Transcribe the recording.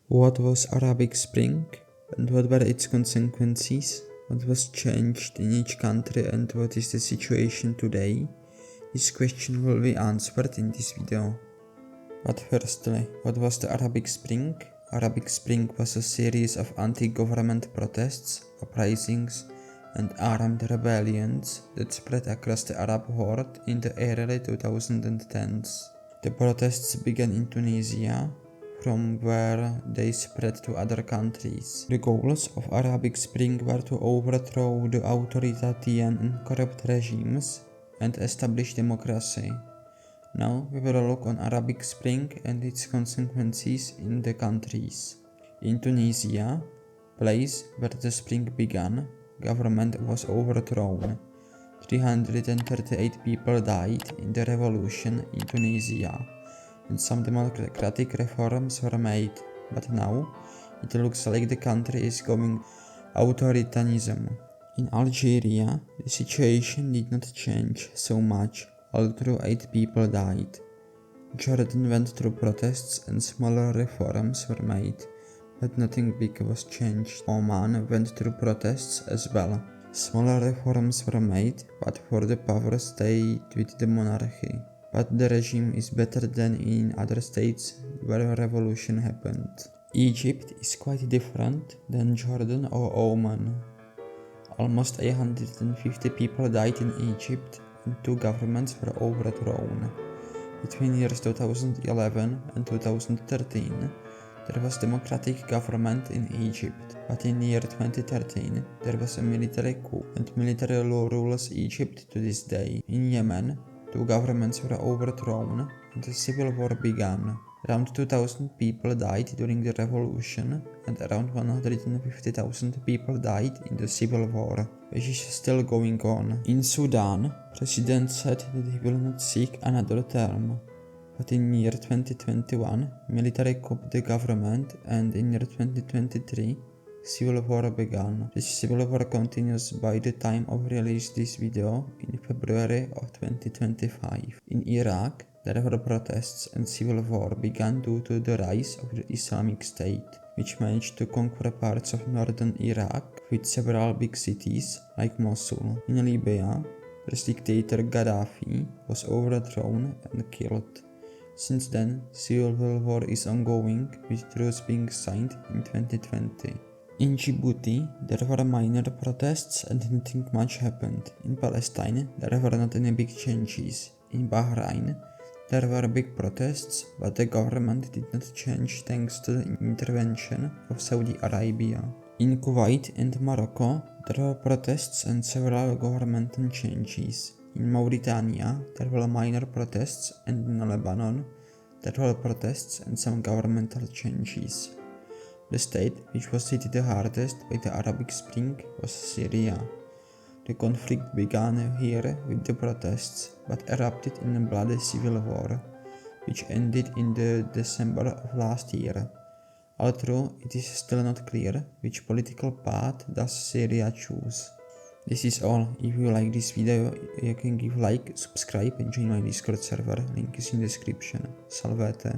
What was Arabic Spring and what were its consequences? What was changed in each country and what is the situation today? This question will be answered in this video. But firstly, what was the Arabic Spring? Arabic Spring was a series of anti-government protests, uprisings, and armed rebellions that spread across the Arab world in the early 2010s. The protests began in Tunisia, from where they spread to other countries. The goals of Arabic Spring were to overthrow the authoritarian and corrupt regimes and establish democracy. Now we will look on Arabic Spring and its consequences in the countries. In Tunisia, place where the spring began, government was overthrown. 338 people died in the revolution in Tunisia, and some democratic reforms were made, but now it looks like the country is going authoritarianism. In Algeria, the situation did not change so much, although 8 people died. Jordan went through protests and smaller reforms were made, but nothing big was changed. Oman went through protests as well. Smaller reforms were made, but for the power stayed with the monarchy. But the regime is better than in other states where a revolution happened. Egypt is quite different than Jordan or Oman. Almost 150 people died in Egypt and 2 governments were overthrown. Between years 2011 and 2013, there was democratic government in Egypt, but in year 2013 there was a military coup and military law rules Egypt to this day. In Yemen, 2 governments were overthrown and a civil war began. Around 2,000 people died during the revolution and around 150,000 people died in the civil war, which is still going on. In Sudan, President said that he will not seek another term. But in year 2021, military coup the government, and in year 2023, civil war began. This civil war continues by the time of release this video in February of 2025. In Iraq, there were protests and civil war began due to the rise of the Islamic State, which managed to conquer parts of northern Iraq with several big cities like Mosul. In Libya, the dictator Gaddafi was overthrown and killed. Since then, civil war is ongoing, with truce being signed in 2020. In Djibouti, there were minor protests and nothing much happened. In Palestine, there were not any big changes. In Bahrain, there were big protests, but the government did not change thanks to the intervention of Saudi Arabia. In Kuwait and Morocco, there were protests and several governmental changes. In Mauritania, there were minor protests, and in Lebanon, there were protests and some governmental changes. The state which was hit the hardest by the Arabic Spring was Syria. The conflict began here with the protests, but erupted in a bloody civil war, which ended in December of last year, although it is still not clear which political path does Syria choose. This is all. If you like this video, you can give like, subscribe and join my Discord server, link is in description. Salvete.